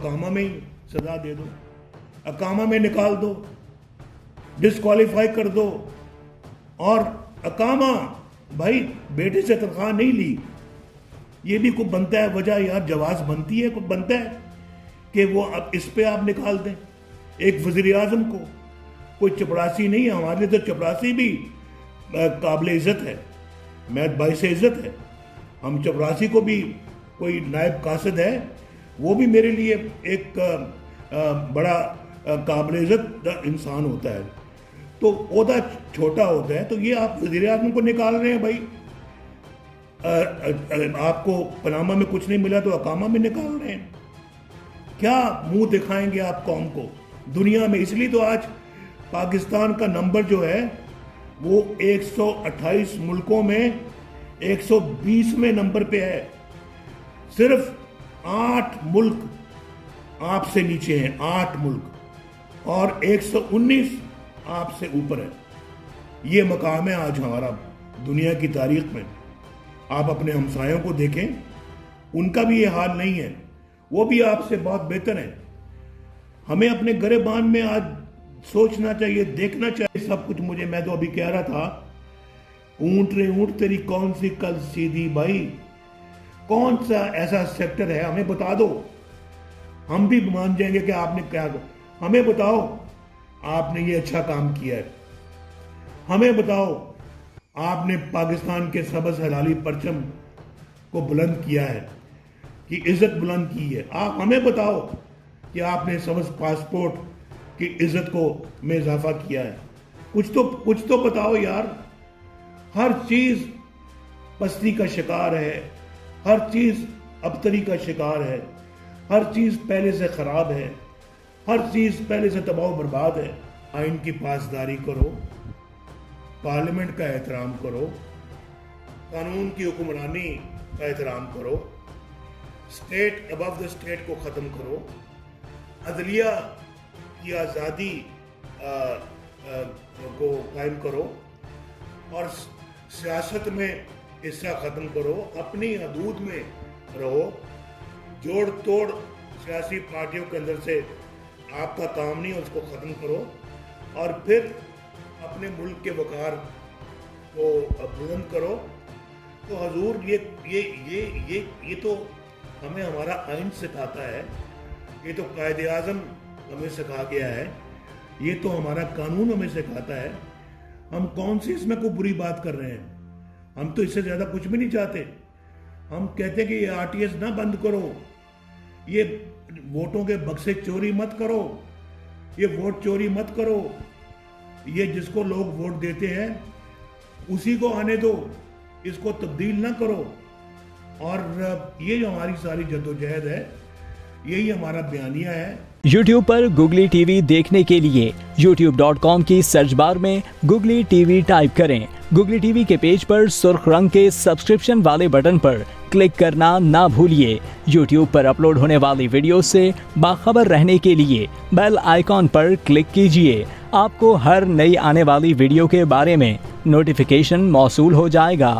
अकामा में ही सजा दे दो, अकामा में निकाल दो, डिस्क्वालीफाई कर दो। और अकामा भाई बेटे से तनख्वाह नहीं ली, ये भी कुछ बनता है वजह यार, जवाज बनती है, कुछ बनता है कि वो अब इस पे आप निकाल दें एक वज़ीर आज़म को। कोई चपरासी नहीं है, हमारे लिए तो चपरासी भी काबिल इज़्ज़त है, मैं बाइस इज़्ज़त है। हम चपरासी को भी, कोई नायब कासिद है वो भी मेरे लिए एक बड़ा काबिल इज़्ज़त इंसान होता है। तो ओहदा छोटा होता है, तो ये आप वज़ीर आज़म को निकाल रहे हैं भाई। आपको पनामा में कुछ नहीं मिला तो अकामा में निकाल रहे हैं। क्या मुंह दिखाएंगे आप कौम को दुनिया में? इसलिए तो आज पाकिस्तान का नंबर जो है वो 128 मुल्कों में 120वें नंबर पे है। सिर्फ 8 मुल्क आपसे नीचे हैं, 8 मुल्क, और 119 आपसे ऊपर है। ये मकाम है आज हमारा दुनिया की तारीख में। आप अपने हमसायों को देखें, उनका भी ये हाल नहीं है, वो भी आपसे बहुत बेहतर है। हमें अपने गिरबान में आज सोचना चाहिए, देखना चाहिए सब कुछ। मैं तो अभी कह रहा था, ऊंट रे ऊंट तेरी कौन सी कल सीधी भाई, कौन सा ऐसा सेक्टर है हमें बता दो, हम भी मान जाएंगे कि आपने क्या, हमें बताओ आपने ये अच्छा काम किया है, हमें बताओ आपने पाकिस्तान के सबस हलाली परचम को बुलंद किया है, कि इज्जत बुलंद की है। आप हमें बताओ कि आपने सबस पासपोर्ट की इज्जत को में इजाफा किया है। कुछ तो बताओ यार। हर चीज पस्ती का शिकार है, हर चीज अबतरी का शिकार है, हर चीज पहले से खराब है, हर चीज पहले से तबाह बर्बाद है। आइन की पासदारी करो, पार्लियामेंट का एहतराम करो, कानून की हुक्मरानी का एहतराम करो, स्टेट अबव द स्टेट को ख़त्म करो, अदलिया की आज़ादी को कायम करो, और सियासत में हिस्सा ख़त्म करो, अपनी हदूद में रहो। जोड़ तोड़ सियासी पार्टियों के अंदर से आपका काम नहीं, उसको ख़त्म करो, और फिर अपने मुल्क के वकार को बुलंद करो। तो हजूर ये तो हमें हमारा आइन सिखाता है, ये तो कायदे आज़म हमें सिखा गया है, ये तो हमारा कानून हमें सिखाता है। हम कौन सी इसमें कोई बुरी बात कर रहे हैं? हम तो इससे ज़्यादा कुछ भी नहीं चाहते। हम कहते हैं कि ये आरटीएस ना बंद करो, ये वोटों के बक्से चोरी मत करो, ये वोट चोरी मत करो, ये जिसको लोग वोट देते हैं उसी को आने दो, इसको तब्दील ना करो। और ये जो हमारी सारी जद्दोजहद है, यही हमारा बयानिया है। YouTube पर गुगली टीवी देखने के लिए youtube.com की सर्च बार में गुगली टीवी टाइप करें। गुगली टीवी के पेज पर सुर्ख रंग के सब्सक्रिप्शन वाले बटन पर क्लिक करना ना भूलिए। YouTube पर अपलोड होने वाली वीडियो से बाखबर रहने के लिए बेल आइकॉन पर क्लिक कीजिए। आपको हर नई आने वाली वीडियो के बारे में नोटिफिकेशन मौसूल हो जाएगा।